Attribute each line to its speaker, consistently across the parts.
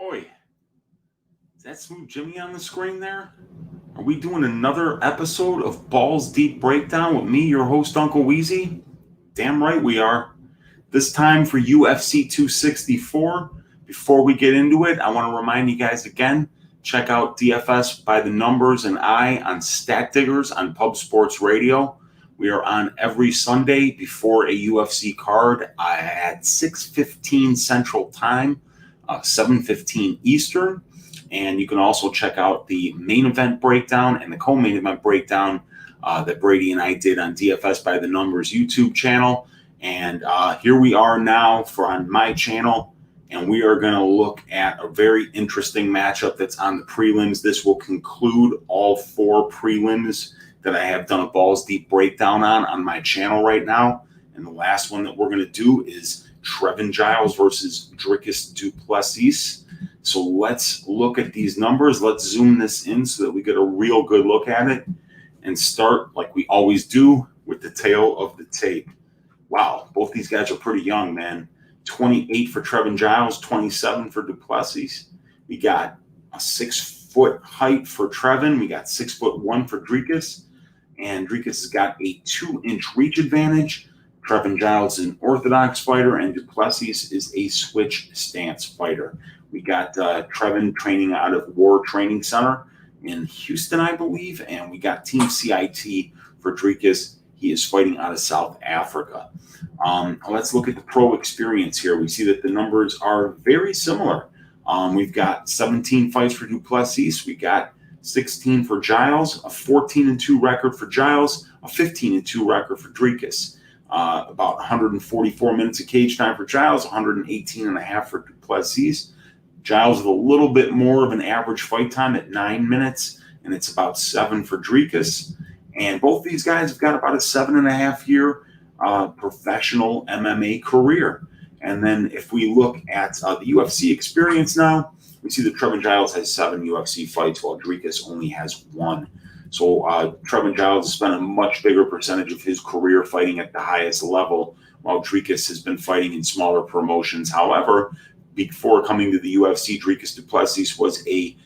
Speaker 1: Oi, is that Smooth Jimmy on the screen there? Are we doing another episode of Balls Deep Breakdown with me, your host, Uncle Weezy? Damn right we are. This time for UFC 264. Before we get into it, I want to remind you guys again, check out DFS by the Numbers and I on Stat Diggers on Pub Sports Radio. We are on every Sunday before a UFC card at 6:15 Central Time, 7:15 Eastern. And you can also check out the main event breakdown and the co-main event breakdown that Brady and I did on DFS by the Numbers YouTube channel. And here we are now on my channel, and we are going to look at a very interesting matchup that's on the prelims. This will conclude all four prelims that I have done a Balls Deep breakdown on my channel right now. And the last one that we're going to do is Trevin Giles versus Dricus du Plessis. So let's look at these numbers. Let's zoom this in so that we get a real good look at it and start like we always do with the tail of the tape. Wow, both these guys are pretty young, man. 28 for Trevin Giles, 27 for du Plessis. We got a 6-foot height for Trevin. We got 6'1" for Dricus. And Dricus has got a 2-inch reach advantage. Trevin Giles is an orthodox fighter, and du Plessis is a switch stance fighter. We got Trevin training out of War Training Center in Houston, I believe. And we got Team CIT for Dricus. He is fighting out of South Africa. Let's look at the pro experience here. We see that the numbers are very similar. We've got 17 fights for du Plessis. We got 16 for Giles, a 14-2 record for Giles, a 15-2 record for Dricus. About 144 minutes of cage time for Giles, 118 and a half for du Plessis. Giles with a little bit more of an average fight time at 9 minutes, and it's about 7 for Dricus. And both these guys have got about a 7.5-year professional MMA career. And then if we look at the UFC experience now, we see that Trevin Giles has 7 UFC fights while Dricus only has 1. So Trevin Giles has spent a much bigger percentage of his career fighting at the highest level, while Dricus has been fighting in smaller promotions. However, before coming to the UFC, Dricus du Plessis was a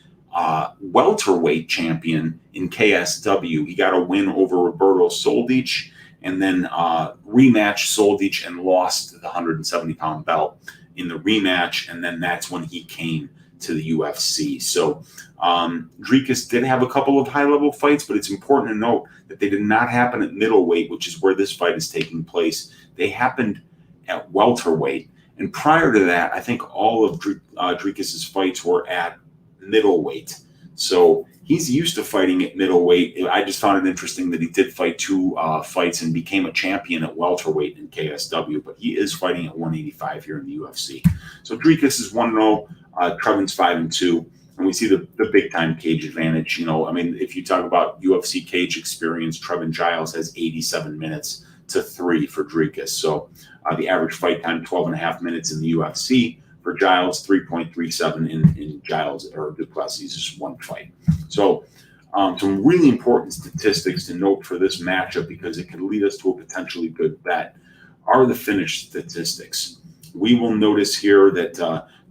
Speaker 1: welterweight champion in KSW. He got a win over Roberto Soldic, and then rematched Soldic and lost the 170-pound belt in the rematch, and then that's when he came to the UFC. So Dricus did have a couple of high-level fights, but it's important to note that they did not happen at middleweight, which is where this fight is taking place. They happened at welterweight. And prior to that, I think all of Dricus's fights were at middleweight. So he's used to fighting at middleweight. I just found it interesting that he did fight 2 fights and became a champion at welterweight in KSW, but he is fighting at 185 here in the UFC. So Dricus is 1-0, Trevin's 5-2, and we see the big-time cage advantage. You know, I mean, if you talk about UFC cage experience, Trevin Giles has 87 minutes to 3 for Dricus. So the average fight time, 12.5 minutes in the UFC. For Giles, 3.37 in Giles or du Plessis is 1 fight. So some really important statistics to note for this matchup, because it could lead us to a potentially good bet, are the finish statistics. We will notice here that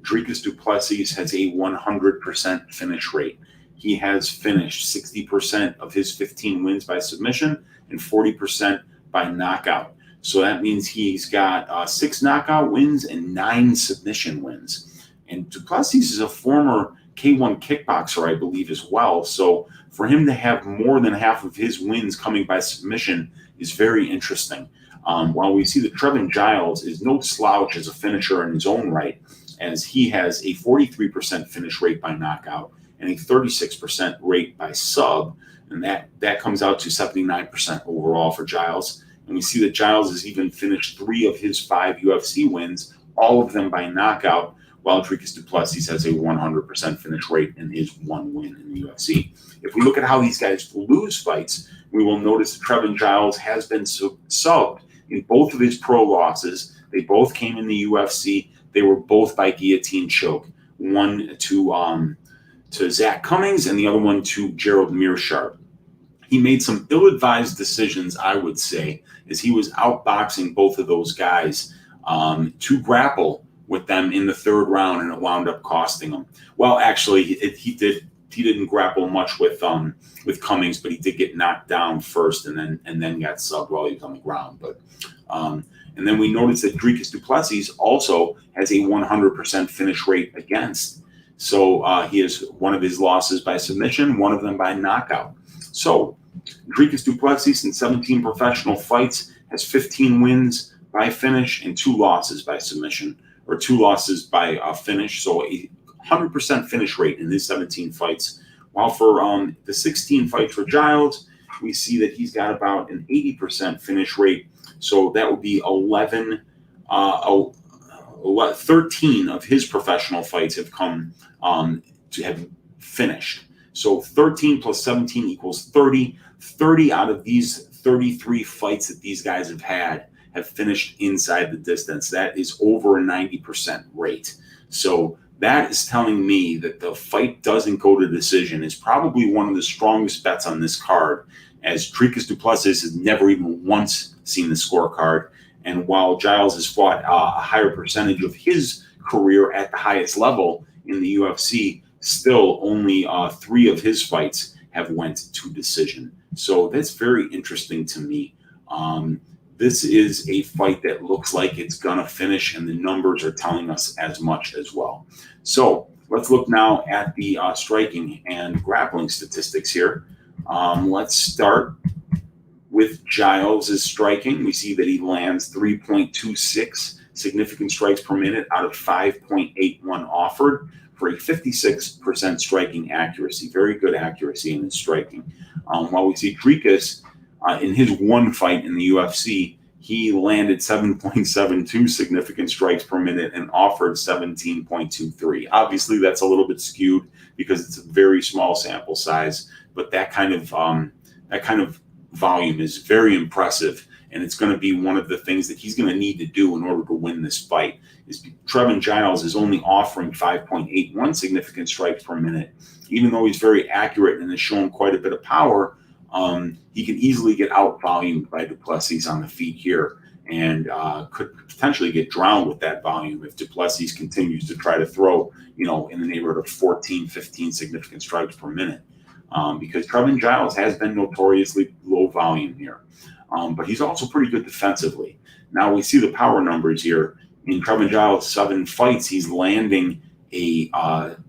Speaker 1: Dricus du Plessis has a 100% finish rate. He has finished 60% of his 15 wins by submission and 40% by knockout. So that means he's got 6 knockout wins and 9 submission wins. And du Plessis is a former K1 kickboxer, I believe, as well. So for him to have more than half of his wins coming by submission is very interesting. While we see that Trevin Giles is no slouch as a finisher in his own right, as he has a 43% finish rate by knockout and a 36% rate by sub. And that comes out to 79% overall for Giles. And we see that Giles has even finished 3 of his 5 UFC wins, all of them by knockout, while Dricus du Plessis has a 100% finish rate in his 1 win in the UFC. If we look at how these guys lose fights, we will notice that Trevin Giles has been subbed in both of his pro losses. They both came in the UFC. They were both by guillotine choke. One to Zach Cummings and the other one to Gerald Meerschaert. He made some ill-advised decisions, I would say, as he was outboxing both of those guys to grapple with them in the third round, and it wound up costing him. Well, actually, he didn't grapple much with Cummings, but he did get knocked down first, and then got subbed while he was on the ground. But and then we noticed that Dricus du Plessis also has a 100% finish rate against. So he has one of his losses by submission, one of them by knockout. So Dricus du Plessis in 17 professional fights has 15 wins by finish and 2 losses by submission, or 2 losses by finish. So a 100% finish rate in his 17 fights. While for the 16 fights for Giles, we see that he's got about an 80% finish rate. So that would be 13 of his professional fights have come to have finished. So 13 plus 17 equals 30. 30 out of these 33 fights that these guys have finished inside the distance. That is over a 90% rate. So that is telling me that the fight doesn't go to decision is probably one of the strongest bets on this card, as Dricus du Plessis has never even once seen the scorecard. And while Giles has fought a higher percentage of his career at the highest level in the UFC, still only 3 of his fights have went to decision. So that's very interesting to me. This is a fight that looks like it's going to finish, and the numbers are telling us as much as well. So let's look now at the striking and grappling statistics here. Let's start with Giles' striking. We see that he lands 3.26 significant strikes per minute out of 5.81 offered for a 56% striking accuracy. Very good accuracy in his striking. While we see Dricus, in his one fight in the UFC, he landed 7.72 significant strikes per minute and offered 17.23. Obviously, that's a little bit skewed because it's a very small sample size, but that kind of volume is very impressive, and it's going to be one of the things that he's going to need to do in order to win this fight. Trevin Giles is only offering 5.81 significant strikes per minute. Even though he's very accurate and has shown quite a bit of power, he can easily get out-volumed by du Plessis on the feet here, and could potentially get drowned with that volume if du Plessis continues to try to throw, in the neighborhood of 14, 15 significant strikes per minute. Because Trevin Giles has been notoriously low volume here. But he's also pretty good defensively. Now we see the power numbers here. In Trevin Giles' 7 fights, he's landing a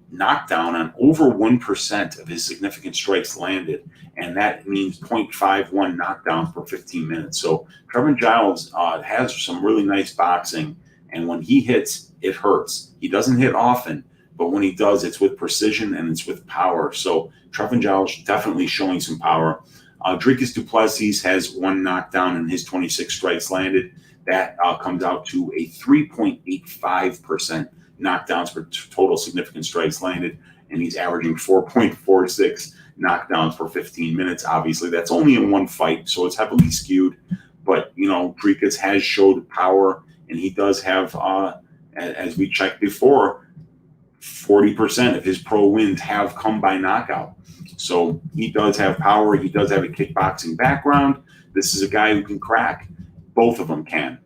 Speaker 1: knockdown on over 1% of his significant strikes landed, and that means 0.51 knockdowns per 15 minutes. So Trevin Giles has some really nice boxing, and when he hits, it hurts. He doesn't hit often, but when he does, it's with precision and it's with power. So Trevin Giles definitely showing some power. Dricus du Plessis has 1 knockdown in his 26 strikes landed. That comes out to a 3.85% knockdowns per total significant strikes landed, and he's averaging 4.46 knockdowns per 15 minutes. Obviously, that's only in 1 fight, so it's heavily skewed. But, Dricus has showed power, and he does have, as we checked before, 40% of his pro wins have come by knockout. So he does have power. He does have a kickboxing background. This is a guy who can crack. Both of them can.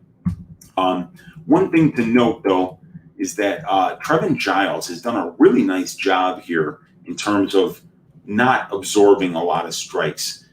Speaker 1: One thing to note, though, is that Trevin Giles has done a really nice job here in terms of not absorbing a lot of strikes.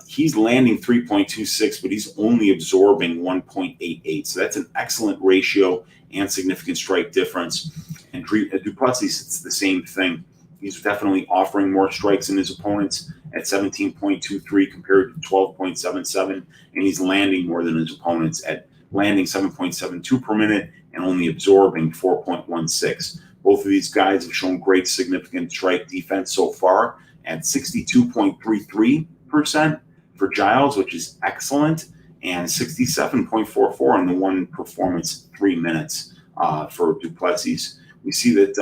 Speaker 1: He's landing 3.26, but he's only absorbing 1.88. So that's an excellent ratio and significant strike difference. And du Plessis, it's the same thing. He's definitely offering more strikes than his opponents at 17.23 compared to 12.77, and he's landing more than his opponents at landing 7.72 per minute and only absorbing 4.16. Both of these guys have shown great significant strike defense so far at 62.33% for Giles, which is excellent, and 67.44 on the one performance 3 minutes for du Plessis. We see that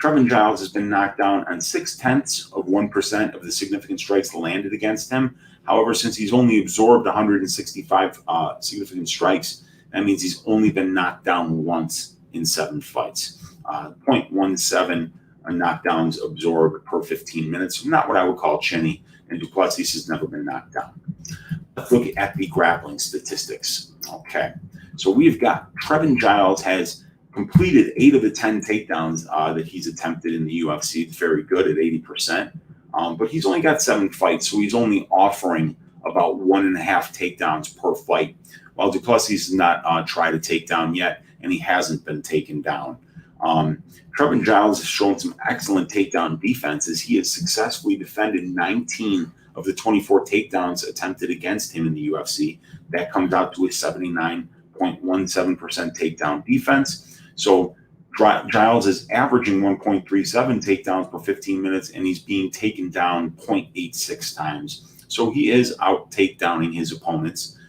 Speaker 1: Trevin Giles has been knocked down on 0.6% of the significant strikes landed against him. However, since he's only absorbed 165 significant strikes, that means he's only been knocked down once in 7 fights. 0.17 knockdowns absorbed per 15 minutes. Not what I would call chinny, and du Plessis has never been knocked down. Let's look at the grappling statistics. Okay, so we've got Trevin Giles has completed 8 of the 10 takedowns that he's attempted in the UFC. It's very good at 80%. But he's only got 7 fights, so he's only offering about 1.5 takedowns per fight, while Du Plessis has not tried a takedown yet, and he hasn't been taken down. Trevin Giles has shown some excellent takedown defenses. He has successfully defended 19 of the 24 takedowns attempted against him in the UFC. That comes out to a 79.17% takedown defense. So Giles is averaging 1.37 takedowns per 15 minutes, and he's being taken down 0.86 times. So he is out takedowning his opponents.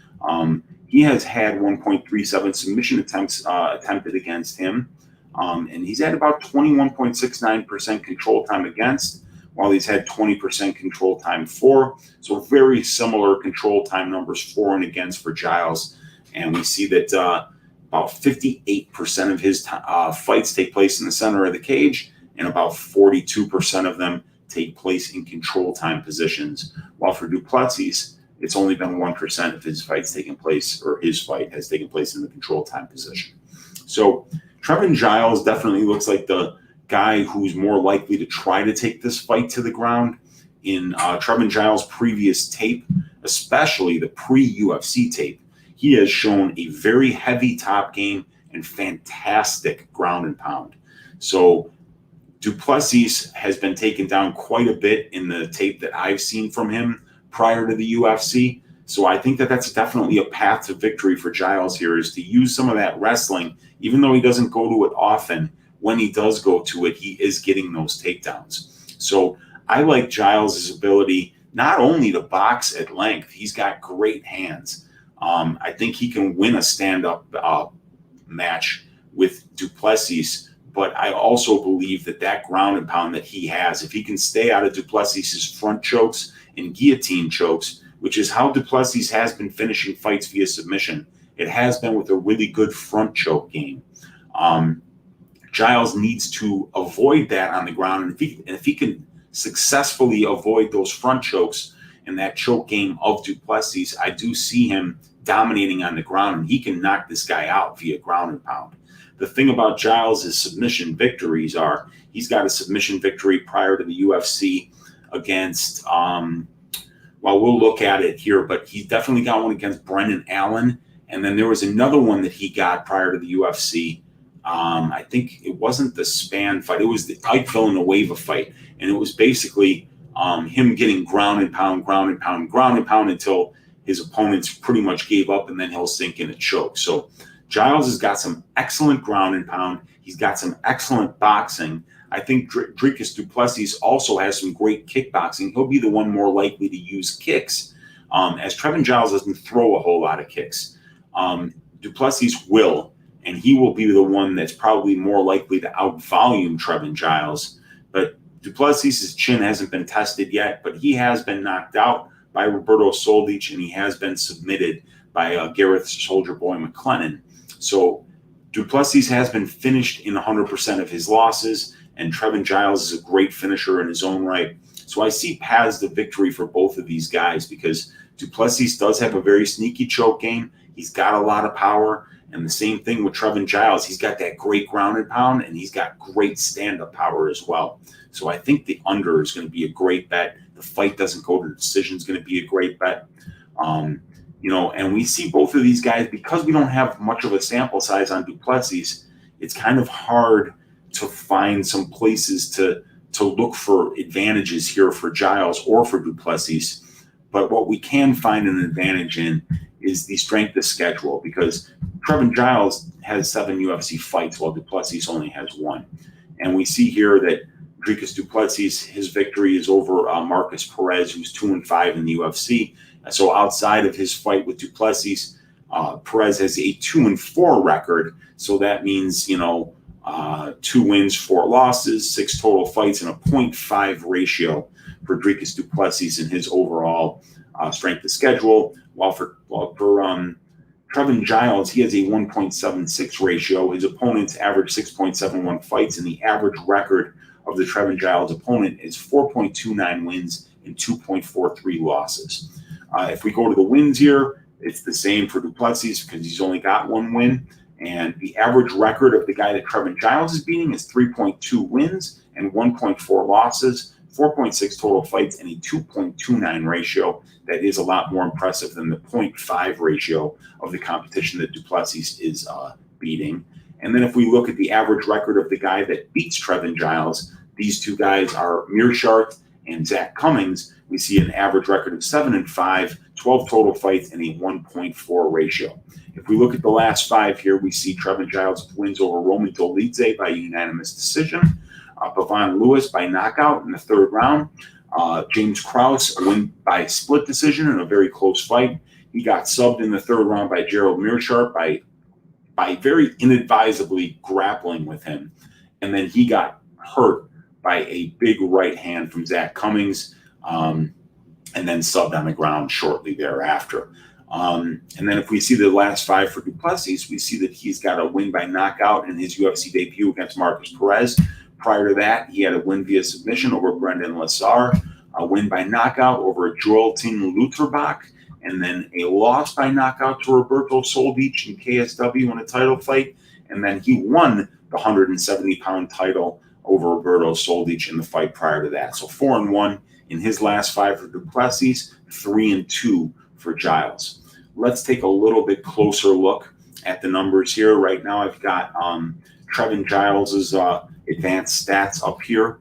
Speaker 1: He has had 1.37 submission attempts attempted against him, and he's had about 21.69% control time against, while he's had 20% control time for. So very similar control time numbers for and against for Giles. And we see that about 58% of his fights take place in the center of the cage, and about 42% of them take place in control time positions. While for Du Plessis, it's only been 1% of his fights taking place, or his fight has taken place in the control time position. So Trevin Giles definitely looks like the guy who's more likely to try to take this fight to the ground. In Trevin Giles' previous tape, especially the pre-UFC tape, he has shown a very heavy top game and fantastic ground and pound. So Du Plessis has been taken down quite a bit in the tape that I've seen from him prior to the UFC. So I think that that's definitely a path to victory for Giles here, is to use some of that wrestling. Even though he doesn't go to it often, when he does go to it, he is getting those takedowns. So I like Giles' ability not only to box at length, he's got great hands. I think he can win a stand-up match with Du Plessis, but I also believe that ground and pound that he has, if he can stay out of Du Plessis' front chokes and guillotine chokes, which is how Du Plessis has been finishing fights via submission, it has been with a really good front choke game. Giles needs to avoid that on the ground, and if he can successfully avoid those front chokes and that choke game of Du Plessis, I do see him dominating on the ground, and he can knock this guy out via ground and pound. The thing about Giles' submission victories are, he's got a submission victory prior to the UFC against, well, we'll look at it here, but he's definitely got one against Brendan Allen. And then there was another one that he got prior to the UFC. I think it wasn't the Span fight. It was the Ike Villanueva fight. And it was basically him getting ground and pound until his opponents pretty much gave up, and then he'll sink in a choke. So Giles has got some excellent ground and pound. He's got some excellent boxing. I think Dricus Du Plessis also has some great kickboxing. He'll be the one more likely to use kicks, as Trevin Giles doesn't throw a whole lot of kicks. Du Plessis will, and he will be the one that's probably more likely to out-volume Trevin Giles. But Du Plessis' chin hasn't been tested yet, but he has been knocked out by Roberto Soldic, and he has been submitted by Gareth Soldier Boy McLennan. So Du Plessis has been finished in 100% of his losses, and Trevin Giles is a great finisher in his own right. So I see paths to victory for both of these guys, because Du Plessis does have a very sneaky choke game. He's got a lot of power. And the same thing with Trevin Giles. He's got that great ground and pound, and he's got great stand-up power as well. So I think the under is going to be a great bet. The fight doesn't go to decision is going to be a great bet. And we see both of these guys, because we don't have much of a sample size on Du Plessis, it's kind of hard to find some places to look for advantages here for Giles or for Du Plessis. But what we can find an advantage in is the strength of schedule, because Trevin Giles has 7 UFC fights while Du Plessis only has 1. And we see here that Dricus Du Plessis, his victory is over Marcus Perez, who's 2-5 in the UFC. So outside of his fight with Du Plessis, Perez has a 2-4 record. So that means, 2 wins, 4 losses, 6 total fights, and a 0.5 ratio for Dricus Du Plessis in his overall strength of schedule. While for Trevin Giles, he has a 1.76 ratio. His opponents average 6.71 fights, and the average record of the Trevin Giles opponent is 4.29 wins and 2.43 losses. If we go to the wins here, it's the same for Du Plessis, because he's only got 1 win. And the average record of the guy that Trevin Giles is beating is 3.2 wins and 1.4 losses, 4.6 total fights, and a 2.29 ratio. That is a lot more impressive than the 0.5 ratio of the competition that Plessis is beating. And then if we look at the average record of the guy that beats Trevin Giles, these two guys are Meerschaert and Zach Cummings. We see an average record of 7-5, 12 total fights, and a 1.4 ratio. If we look at the last 5 here, we see Trevin Giles wins over Roman Dolidze by unanimous decision, Pavan Lewis by knockout in the 3rd round, James Krause a win by split decision in a very close fight. He got subbed in the 3rd round by Gerald Meerschaert by very inadvisably grappling with him. And then he got hurt by a big right hand from Zach Cummings, and then subbed on the ground shortly thereafter. And then if we see the last 5 for Plessis, we see that he's got a win by knockout in his UFC debut against Marcus Perez. Prior to that, he had a win via submission over Brendan Lassar, a win by knockout over Joeltin Lutherbach, and then a loss by knockout to Roberto Soldic in KSW in a title fight. And then he won the 170-pound title over Roberto Soldic in the fight prior to that. So 4-1 in his last 5 for Plessis, 3-2 for Giles. Let's take a little bit closer look at the numbers here. Right now I've got Trevin Giles's advanced stats up here.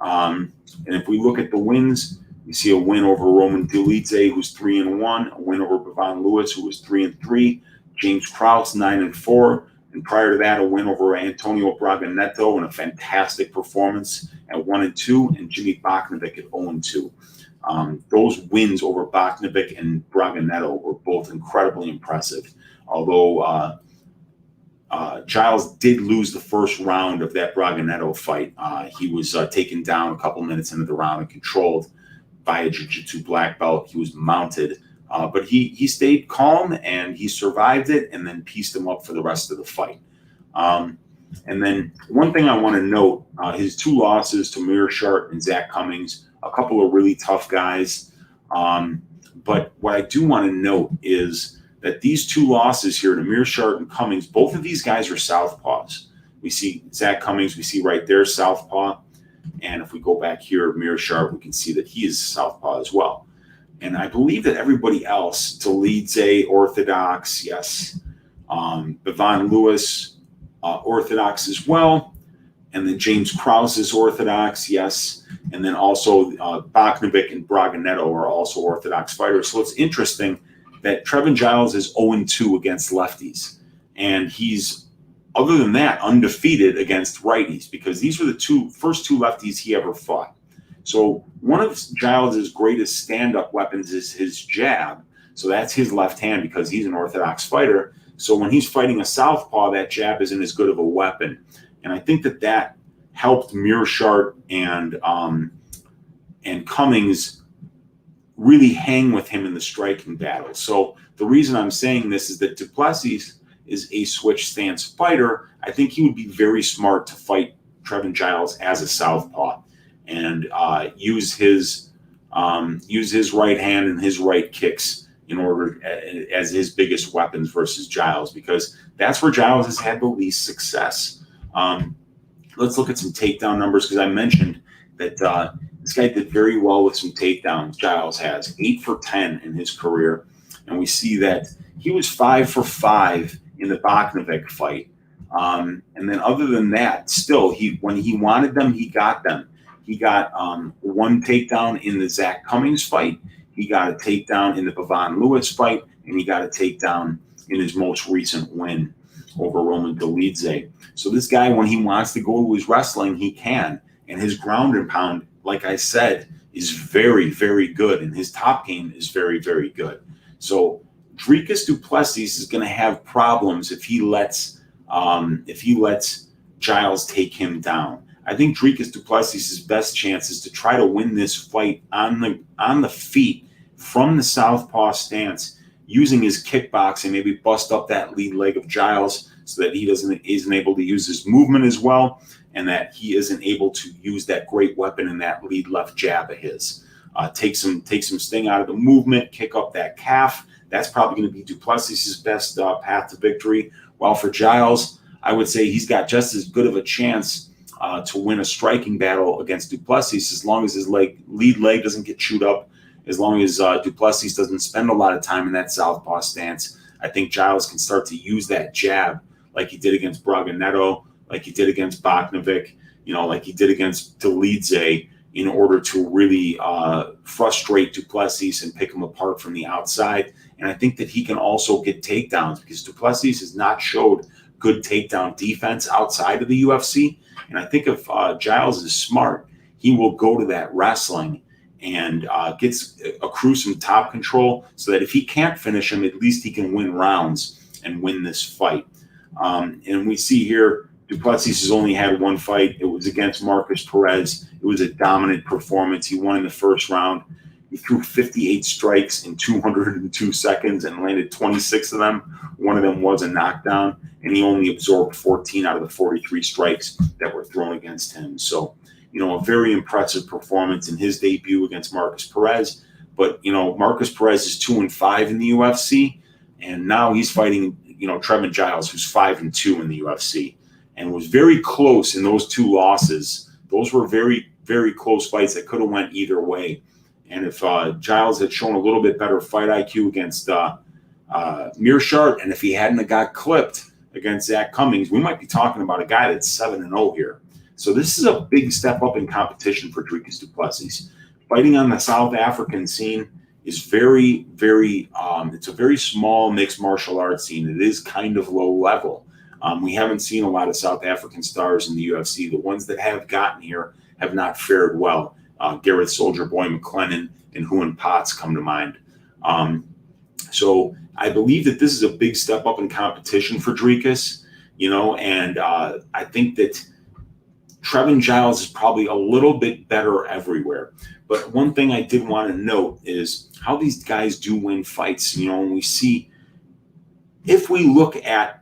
Speaker 1: And if we look at the wins, we see a win over Roman Dolidze, who's 3-1, a win over Pavan Lewis, who was 3-3, James Krause, 9-4, and prior to that, a win over Antonio Braga Neto in a fantastic performance at 1-2, and Jimmy Bachnovic at 0-2. Those wins over Bachnovic and Braga Neto were both incredibly impressive, although Giles did lose the first round of that Braga Neto fight. He was taken down a couple minutes into the round and controlled by a jiu-jitsu black belt. He was mounted, but he stayed calm and he survived it and then pieced him up for the rest of the fight. And then one thing I want to note, his 2 losses to Meerschaert and Zach Cummings, a couple of really tough guys. But what I do want to note is that these 2 losses here to Meerschaert and Cummings, both of these guys are southpaws. We see Zach Cummings, we see right there southpaw. And if we go back here, Meerschaert, we can see that he is southpaw as well. And I believe that everybody else, Dolidze, orthodox, yes. Pavan Lewis, orthodox as well. And then James Krause is orthodox, yes. And then also Bachnovic and Braga Neto are also orthodox fighters. So it's interesting that Trevin Giles is 0-2 against lefties. And he's, other than that, undefeated against righties, because these were the first two lefties he ever fought. So one of Giles' greatest stand-up weapons is his jab. So that's his left hand because he's an orthodox fighter. So when he's fighting a southpaw, that jab isn't as good of a weapon. And I think that helped Meerschaert and Cummings really hang with him in the striking battle. So the reason I'm saying this is that Plessis is a switch stance fighter. I think he would be very smart to fight Trevin Giles as a southpaw and use his right hand and his right kicks in order as his biggest weapons versus Giles, because that's where Giles has had the least success. Let's look at some takedown numbers, because I mentioned that this guy did very well with some takedowns. Giles has 8 for 10 in his career, and we see that he was 5 for 5 in the Bachnovic fight. And then other than that, still, when he wanted them, he got them. He got one takedown in the Zach Cummings fight. He got a takedown in the Pavan Lewis fight, and he got a takedown in his most recent win over Roman Dolidze. So this guy, when he wants to go to his wrestling, he can. And his ground and pound, like I said, is very, very good. And his top game is very, very good. So Dricus du Plessis is going to have problems if he lets Giles take him down. I think Dricus du Plessis' best chance is to try to win this fight on the feet from the southpaw stance, using his kickboxing, maybe bust up that lead leg of Giles so that he isn't able to use his movement as well, and that he isn't able to use that great weapon in that lead left jab of his. Take some sting out of the movement, kick up that calf. That's probably going to be du Plessis' best path to victory, While for Giles, I would say he's got just as good of a chance to win a striking battle against Du Plessis as long as his lead leg doesn't get chewed up, as long as Du Plessis doesn't spend a lot of time in that southpaw stance. I think Giles can start to use that jab like he did against Braganetto, like he did against Boknovic, like he did against Dolidze, in order to really frustrate Du Plessis and pick him apart from the outside. And I think that he can also get takedowns because Du Plessis has not showed good takedown defense outside of the UFC. And I think if Giles is smart, he will go to that wrestling and accrue some top control so that if he can't finish him, at least he can win rounds and win this fight. And we see here, Du Plessis has only had one fight. It was against Marcus Perez. It was a dominant performance. He won in the first round. He threw 58 strikes in 202 seconds and landed 26 of them. One of them was a knockdown, and he only absorbed 14 out of the 43 strikes that were thrown against him. So, a very impressive performance in his debut against Marcus Perez. But, Marcus Perez is 2-5 in the UFC, and now he's fighting, Trevin Giles, who's 5-2 in the UFC, and was very close in those two losses. Those were very, very close fights that could have went either way. And if Giles had shown a little bit better fight IQ against Mearshart, and if he hadn't have got clipped against Zach Cummings, we might be talking about a guy that's 7-0 here. So this is a big step up in competition for Dricus du Plessis. Fighting on the South African scene is very, very, it's a very small mixed martial arts scene. It is kind of low level. We haven't seen a lot of South African stars in the UFC. The ones that have gotten here have not fared well. Gareth Soldier Boy McLennan and Huan Potts come to mind. So I believe that this is a big step up in competition for Dricus, and I think that Trevin Giles is probably a little bit better everywhere. But one thing I did want to note is how these guys do win fights, and we see, if we look at,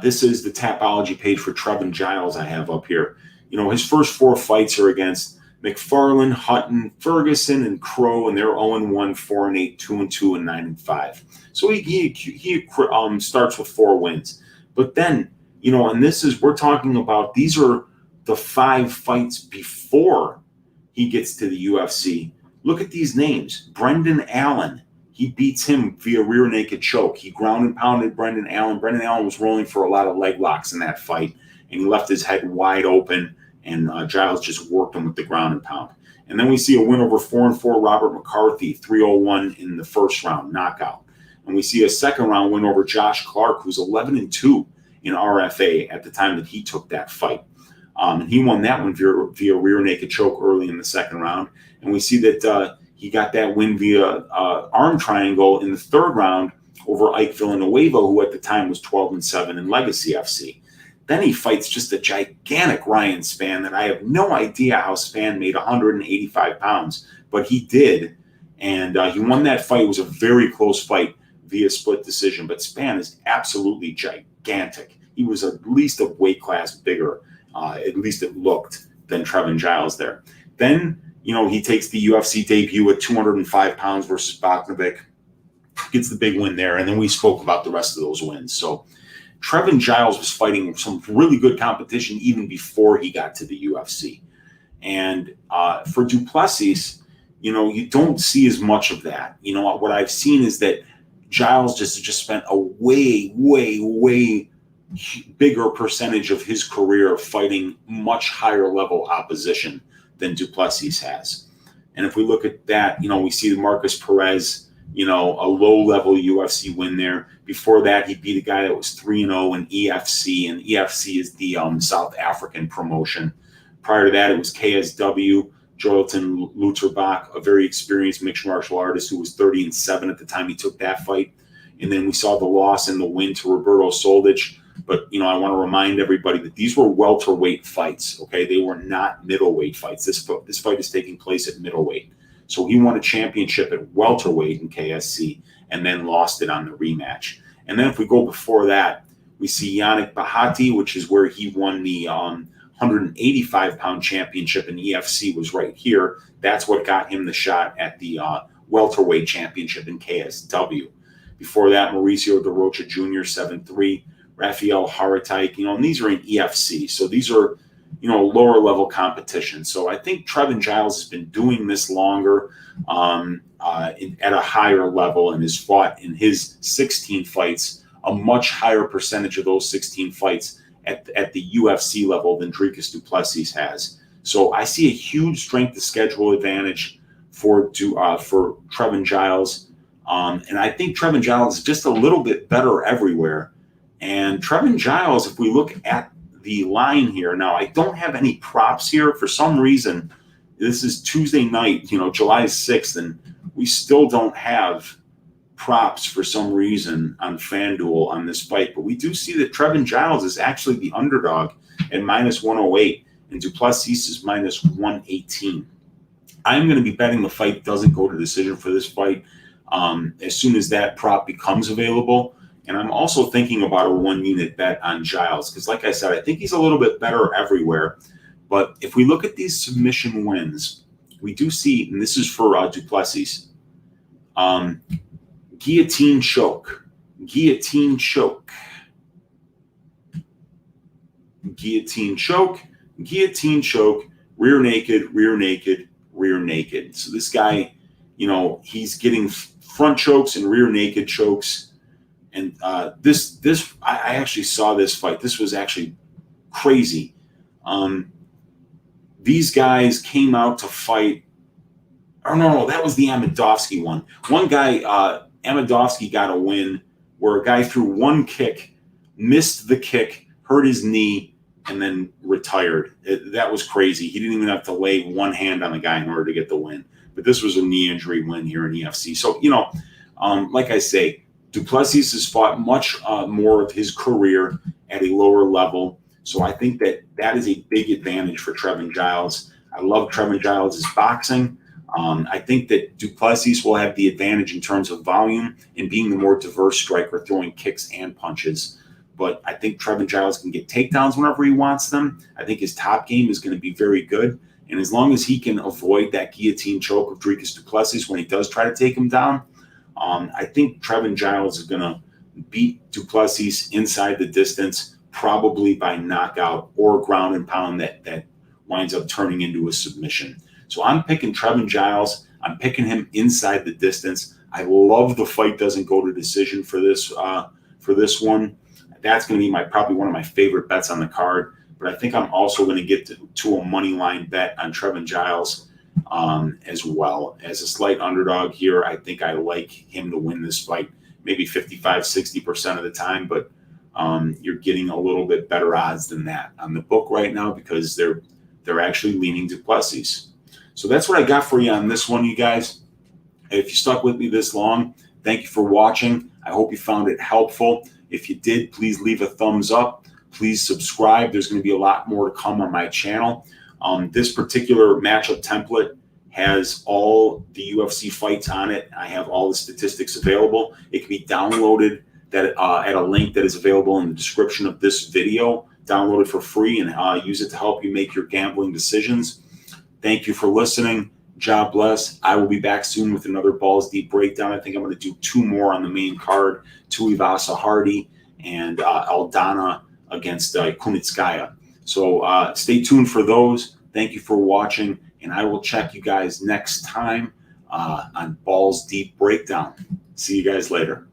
Speaker 1: this is the Tapology page for Trevin Giles I have up here. His first 4 fights are against McFarlane, Hutton, Ferguson, and Crow, and they're 0-1, 4-8, 2-2, and 9-5. So he starts with 4 wins. But then, and we're talking about, these are the 5 fights before he gets to the UFC. Look at these names. Brendan Allen, he beats him via rear naked choke. He ground and pounded Brendan Allen. Brendan Allen was rolling for a lot of leg locks in that fight, and he left his head wide open, and Giles just worked him with the ground and pound. And then we see a win over 4-4 Robert McCarthy, 3-0-1 in the first round, knockout. And we see a second round win over Josh Clark, who's 11-2 in RFA at the time that he took that fight. And he won that one via rear naked choke early in the second round. And we see that he got that win via arm triangle in the third round over Ike Villanueva, who at the time was 12-7 in Legacy FC. Then he fights just a gigantic Ryan Spann that I have no idea how Spann made 185 pounds, but he did. And he won that fight. It was a very close fight via split decision. But Spann is absolutely gigantic. He was at least a weight class bigger, at least it looked, than Trevin Giles there. Then, he takes the UFC debut at 205 pounds versus Boknovic, gets the big win there. And then we spoke about the rest of those wins. So Trevin Giles was fighting some really good competition even before he got to the UFC. And for Du Plessis, you don't see as much of that. What I've seen is that Giles just spent a way, way, way bigger percentage of his career fighting much higher level opposition than Du Plessis has. And if we look at that, we see the Marcus Perez, a low-level UFC win there. Before that, he beat a guy that was 3-0 in EFC, and EFC is the South African promotion. Prior to that, it was KSW, Joelton Luterbach, a very experienced mixed martial artist who was 30-7 at the time he took that fight. And then we saw the loss and the win to Roberto Soldic. But, I want to remind everybody that these were welterweight fights, okay? They were not middleweight fights. This fight is taking place at middleweight. So he won a championship at welterweight in KSC and then lost it on the rematch. And then if we go before that, we see Yannick Bahati, which is where he won the 185-pound championship in EFC, was right here. That's what got him the shot at the welterweight championship in KSW. Before that, Mauricio De Rocha Jr., 7-3, Rafael Haratyke, and these are in EFC. So these are, lower level competition. So I think Trevin Giles has been doing this longer at a higher level and has fought in his 16 fights, a much higher percentage of those 16 fights at the UFC level than Dricus du Plessis has. So I see a huge strength of schedule advantage for Trevin Giles. And I think Trevin Giles is just a little bit better everywhere. And Trevin Giles, if we look at the line here, now I don't have any props here. For some reason, this is Tuesday night, July 6th, and we still don't have props for some reason on FanDuel on this fight. But we do see that Trevin Giles is actually the underdog at -108, and du Plessis is -118. I'm going to be betting the fight doesn't go to decision for this fight as soon as that prop becomes available. And I'm also thinking about a 1-unit bet on Giles because, like I said, I think he's a little bit better everywhere. But if we look at these submission wins, we do see, and this is for du Plessis, guillotine choke, guillotine choke, guillotine choke, guillotine choke, rear naked, rear naked, rear naked. So this guy, he's getting front chokes and rear naked chokes. And this I actually saw this fight. This was actually crazy. These guys came out to fight. Oh no, that was the Amedovski one. One guy, Amedovski, got a win where a guy threw one kick, missed the kick, hurt his knee, and then retired. That was crazy. He didn't even have to lay one hand on the guy in order to get the win. But this was a knee injury win here in EFC. So, like I say, du Plessis has fought much more of his career at a lower level. So I think that is a big advantage for Trevin Giles. I love Trevin Giles' boxing. I think that du Plessis will have the advantage in terms of volume and being the more diverse striker, throwing kicks and punches. But I think Trevin Giles can get takedowns whenever he wants them. I think his top game is going to be very good. And as long as he can avoid that guillotine choke of Dricus du Plessis when he does try to take him down, I think Trevin Giles is going to beat du Plessis inside the distance, probably by knockout or ground and pound that winds up turning into a submission. So I'm picking Trevin Giles. I'm picking him inside the distance. I love the fight doesn't go to decision for this one. That's going to be probably one of my favorite bets on the card. But I think I'm also going to get to a money line bet on Trevin Giles as well. As a slight underdog here, I think I like him to win this fight, maybe 55-60% of the time. But you're getting a little bit better odds than that on the book right now because they're actually leaning du Plessis. So that's what I got for you on this one, you guys. If you stuck with me this long, thank you for watching. I hope you found it helpful. If you did, please leave a thumbs up. Please subscribe. There's going to be a lot more to come on my channel. This particular matchup template has all the UFC fights on it. I have all the statistics available. It can be downloaded at a link that is available in the description of this video. Download it for free and use it to help you make your gambling decisions. Thank you for listening. God bless. I will be back soon with another Balls Deep breakdown. I think I'm going to do 2 more on the main card, Tuivasa Hardy and Aldana against Kunitskaya. So stay tuned for those. Thank you for watching, and I will check you guys next time on Balls Deep Breakdown. See you guys later.